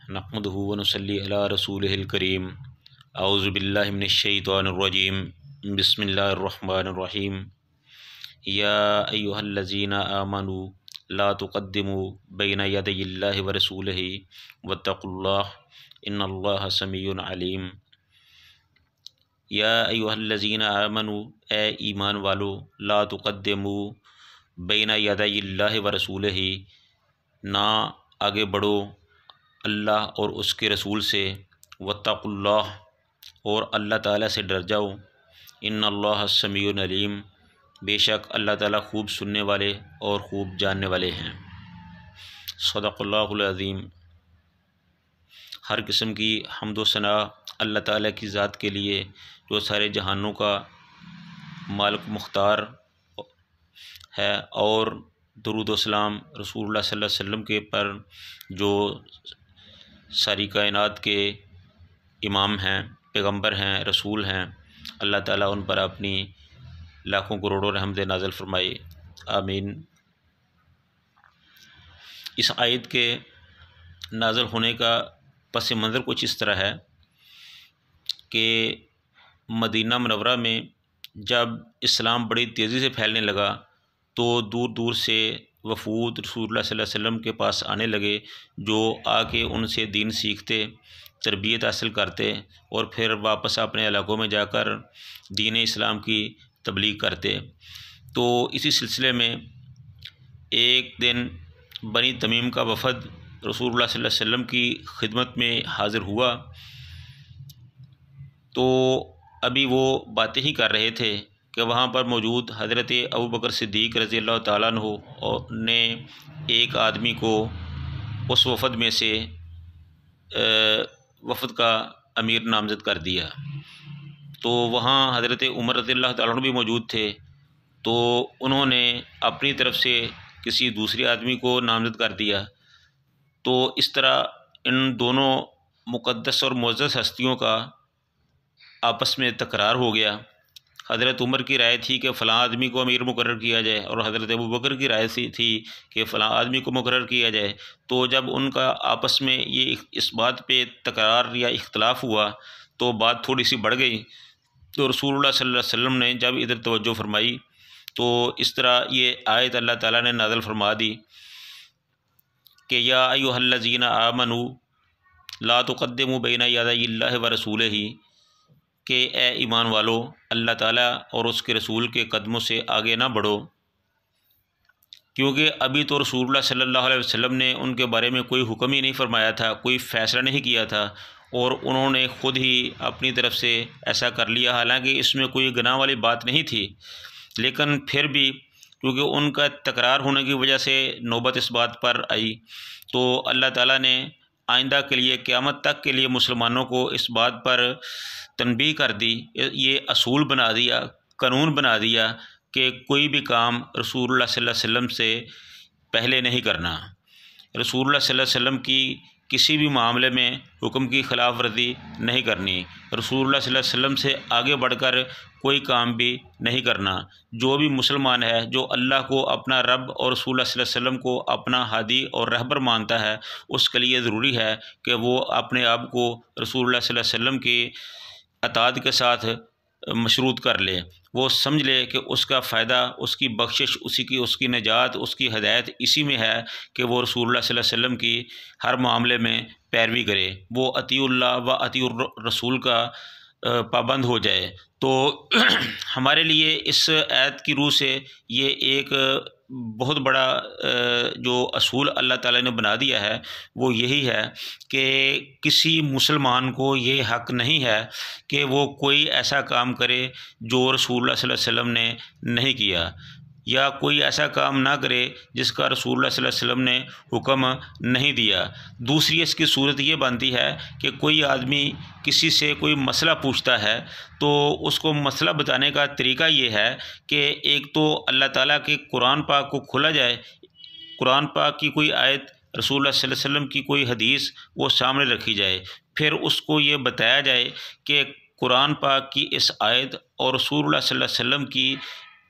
نحمدہ ونصلی علی رسولہ الکریم اعوذ باللہ من الشیطان الرجیم بسم اللہ الرحمن الرحیم یا ایہا الذین آمنوا لا تقدموا بین یدی اللہ ورسولہ واتقوا اللہ ان اللہ سمیع علیم۔ یا ایہا الذین آمنوا، اے ایمان والو، لا تقدموا بین یدی اللہ ورسولہ، نہ آگے بڑھو اللہ اور اس کے رسول سے، واتقوا اللہ، اور اللہ تعالیٰ سے ڈر جاؤ، ان اللہ سمیع علیم، بے شک اللہ تعالیٰ خوب سننے والے اور خوب جاننے والے ہیں۔ صدق اللہ العظیم۔ ہر قسم کی حمد و ثنا اللہ تعالیٰ کی ذات کے لیے جو سارے جہانوں کا مالک مختار ہے، اور درود و سلام رسول اللہ صلی اللہ علیہ وسلم کے پر جو ساری کائنات کے امام ہیں، پیغمبر ہیں، رسول ہیں۔ اللہ تعالیٰ ان پر اپنی لاکھوں کروڑوں رحمت نازل فرمائے، آمین۔ اس آیت کے نازل ہونے کا پس منظر کچھ اس طرح ہے کہ مدینہ منورہ میں جب اسلام بڑی تیزی سے پھیلنے لگا تو دور دور سے وفود رسول اللہ صلی اللہ علیہ وسلم کے پاس آنے لگے، جو آ کے ان سے دین سیکھتے، تربیت حاصل کرتے اور پھر واپس اپنے علاقوں میں جا کر دین اسلام کی تبلیغ کرتے۔ تو اسی سلسلے میں ایک دن بنی تمیم کا وفد رسول اللہ صلی اللہ علیہ وسلم کی خدمت میں حاضر ہوا، تو ابھی وہ باتیں ہی کر رہے تھے کہ وہاں پر موجود حضرت ابوبکر صدیق رضی اللہ تعالیٰ عنہ نے ایک آدمی کو اس وفد میں سے وفد کا امیر نامزد کر دیا۔ تو وہاں حضرت عمر رضی اللہ تعالیٰ عنہ بھی موجود تھے، تو انہوں نے اپنی طرف سے کسی دوسرے آدمی کو نامزد کر دیا۔ تو اس طرح ان دونوں مقدس اور معزز ہستیوں کا آپس میں تکرار ہو گیا۔ حضرت عمر کی رائے تھی کہ فلاں آدمی کو امیر مقرر کیا جائے، اور حضرت ابوبکر کی رائے تھی کہ فلاں آدمی کو مقرر کیا جائے۔ تو جب ان کا آپس میں یہ اس بات پہ تکرار یا اختلاف ہوا تو بات تھوڑی سی بڑھ گئی، تو رسول اللہ صلی اللہ علیہ وسلم نے جب ادھر توجہ فرمائی تو اس طرح یہ آیت اللہ تعالیٰ نے نازل فرما دی کہ یا ایھا الذین آمنوا لا تقدموا بین یدی اللہ ورسولہ، کہ اے ایمان والو، اللہ تعالیٰ اور اس کے رسول کے قدموں سے آگے نہ بڑھو، کیونکہ ابھی تو رسول اللہ صلی اللہ علیہ وسلم نے ان کے بارے میں کوئی حکم ہی نہیں فرمایا تھا، کوئی فیصلہ نہیں کیا تھا، اور انہوں نے خود ہی اپنی طرف سے ایسا کر لیا، حالانکہ اس میں کوئی گناہ والی بات نہیں تھی، لیکن پھر بھی کیونکہ ان کا تکرار ہونے کی وجہ سے نوبت اس بات پر آئی، تو اللہ تعالیٰ نے آئندہ کے لیے، قیامت تک کے لیے مسلمانوں کو اس بات پر تنبیہ کر دی، یہ اصول بنا دیا، قانون بنا دیا کہ کوئی بھی کام رسول اللہ صلی اللہ علیہ وسلم سے پہلے نہیں کرنا، رسول اللہ صلی اللہ علیہ وسلم کی کسی بھی معاملے میں حکم کی خلاف ورزی نہیں کرنی، رسول اللہ صلی اللہ علیہ وسلم سے آگے بڑھ کر کوئی کام بھی نہیں کرنا۔ جو بھی مسلمان ہے، جو اللہ کو اپنا رب اور رسول اللہ صلی اللہ علیہ وسلم کو اپنا ہادی اور رہبر مانتا ہے، اس کے لیے ضروری ہے کہ وہ اپنے آپ کو رسول اللہ صلی اللہ علیہ وسلم کی اطاعت کے ساتھ مشروط کر لے، وہ سمجھ لے کہ اس کا فائدہ، اس کی بخشش، اس کی نجات، اس کی ہدایت اسی میں ہے کہ وہ رسول اللہ صلی اللہ علیہ وسلم کی ہر معاملے میں پیروی کرے، وہ اطیع اللہ و اطیع الرسول کا پابند ہو جائے۔ تو ہمارے لیے اس آیت کی روح سے یہ ایک بہت بڑا جو اصول اللہ تعالیٰ نے بنا دیا ہے وہ یہی ہے کہ کسی مسلمان کو یہ حق نہیں ہے کہ وہ کوئی ایسا کام کرے جو رسول اللہ صلی اللہ علیہ وسلم نے نہیں کیا، یا کوئی ایسا کام نہ کرے جس کا رسول اللہ صلی اللہ علیہ وسلم نے حکم نہیں دیا۔ دوسری اس کی صورت یہ بنتی ہے کہ کوئی آدمی کسی سے کوئی مسئلہ پوچھتا ہے تو اس کو مسئلہ بتانے کا طریقہ یہ ہے کہ ایک تو اللہ تعالیٰ کے قرآن پاک کو کھولا جائے، قرآن پاک کی کوئی آیت، رسول اللہ صلی اللہ علیہ وسلم کی کوئی حدیث وہ سامنے رکھی جائے، پھر اس کو یہ بتایا جائے کہ قرآن پاک کی اس آیت اور رسول اللہ صلی اللہ علیہ وسلم کی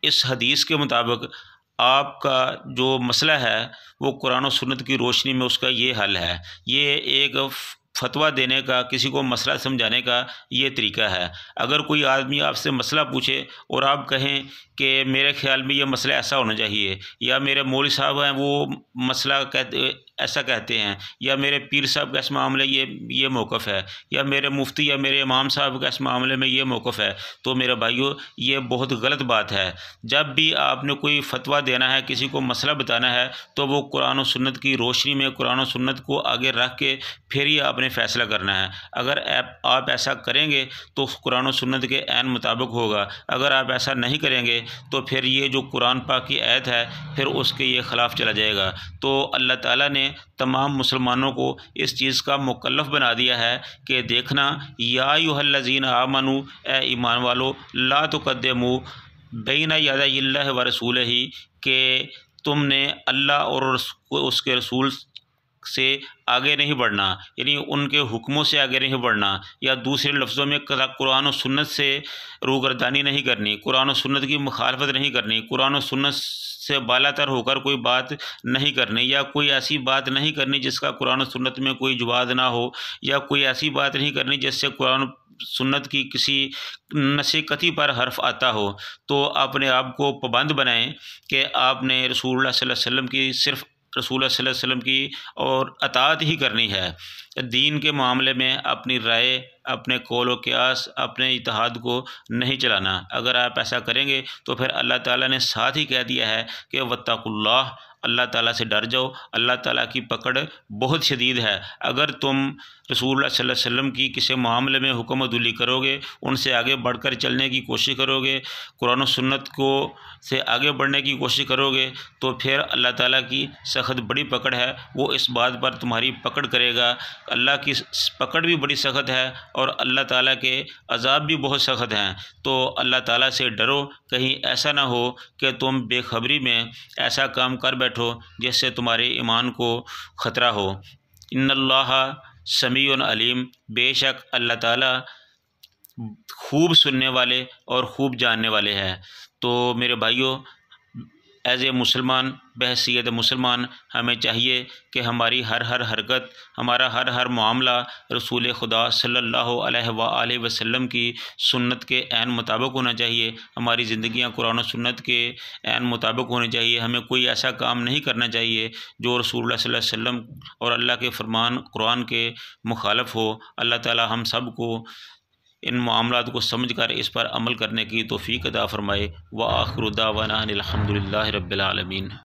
اس حدیث کے مطابق آپ کا جو مسئلہ ہے وہ قرآن و سنت کی روشنی میں اس کا یہ حل ہے۔ یہ ایک فتویٰ دینے کا، کسی کو مسئلہ سمجھانے کا یہ طریقہ ہے۔ اگر کوئی آدمی آپ سے مسئلہ پوچھے اور آپ کہیں کہ میرے خیال میں یہ مسئلہ ایسا ہونا چاہیے، یا میرے مولوی صاحب ہیں وہ مسئلہ ایسا کہتے ہیں، یا میرے پیر صاحب کا اس معاملے یہ موقف ہے، یا میرے مفتی یا میرے امام صاحب کا اس معاملے میں یہ موقف ہے، تو میرے بھائیو یہ بہت غلط بات ہے۔ جب بھی آپ نے کوئی فتویٰ دینا ہے، کسی کو مسئلہ بتانا ہے، تو وہ قرآن و سنت کی روشنی میں قرآن و سنت کو آگے رکھ کے پھر ہی آپ نے فیصلہ کرنا ہے۔ اگر آپ ایسا کریں گے تو قرآن و سنت کے عین مطابق ہوگا۔ اگر آپ ایسا نہیں کریں گے تو پھر یہ جو قرآن پاک کی آیت ہے پھر اس کے یہ خلاف چلا جائے گا۔ تو اللہ تعالیٰ نے تمام مسلمانوں کو اس چیز کا مکلف بنا دیا ہے کہ دیکھنا، یا ایھا الذین آمنوا، اے ایمان والو، لا تقدموا بین یدی اللہ و رسولہ، کہ تم نے اللہ اور اس کے رسول سے آگے نہیں بڑھنا، یعنی ان کے حکموں سے آگے نہیں بڑھنا، یا دوسرے لفظوں میں قرآن و سنت سے روگردانی نہیں کرنی، قرآن و سنت کی مخالفت نہیں کرنی، قرآن و سنت سے بالا تر ہو کر کوئی بات نہیں کرنی، یا کوئی ایسی بات نہیں کرنی جس کا قرآن و سنت میں کوئی جواز نہ ہو، یا کوئی ایسی بات نہیں کرنی جس سے قرآن و سنت کی کسی نصیحتی پر حرف آتا ہو۔ تو اپنے آپ کو پابند بنائیں کہ آپ نے رسول اللہ صلی اللہ علیہ وسلم کی، صرف رسول اللہ صلی اللہ علیہ وسلم کی اور اطاعت ہی کرنی ہے۔ دین کے معاملے میں اپنی رائے، اپنے قول و قیاس، اپنے اجتہاد کو نہیں چلانا۔ اگر آپ ایسا کریں گے تو پھر اللہ تعالیٰ نے ساتھ ہی کہہ دیا ہے کہ واتقوا اللہ، اللہ تعالیٰ سے ڈر جاؤ، اللہ تعالیٰ کی پکڑ بہت شدید ہے۔ اگر تم رسول اللہ صلی اللہ علیہ وسلم کی کسی معاملے میں حکم عدولی کرو گے، ان سے آگے بڑھ کر چلنے کی کوشش کرو گے، قرآن و سنت کو سے آگے بڑھنے کی کوشش کرو گے، تو پھر اللہ تعالیٰ کی سخت بڑی پکڑ ہے، وہ اس بات پر تمہاری پکڑ کرے گا۔ اللہ کی پکڑ بھی بڑی سخت ہے اور اللہ تعالیٰ کے عذاب بھی بہت سخت ہیں۔ تو اللہ تعالیٰ سے ڈرو، کہیں ایسا نہ ہو کہ تم بے خبری میں ایسا کام کر بیٹھو جس سے تمہارے ایمان کو خطرہ ہو۔ ان اللہ سمیع علیم، بے شک اللہ تعالیٰ خوب سننے والے اور خوب جاننے والے ہیں۔ تو میرے بھائیوں، ایز اے مسلمان، بحیثیت مسلمان، ہمیں چاہیے کہ ہماری ہر حرکت، ہمارا ہر معاملہ رسول خدا صلی اللہ علیہ وآلہ وسلم کی سنت کے عین مطابق ہونا چاہیے۔ ہماری زندگیاں قرآن و سنت کے عین مطابق ہونی چاہیے۔ ہمیں کوئی ایسا کام نہیں کرنا چاہیے جو رسول اللہ صلی اللہ علیہ وسلم اور اللہ کے فرمان قرآن کے مخالف ہو۔ اللہ تعالی ہم سب کو ان معاملات کو سمجھ کر اس پر عمل کرنے کی توفیق عطا فرمائے۔ وآخر دعوانا ان الحمد للہ رب العالمین۔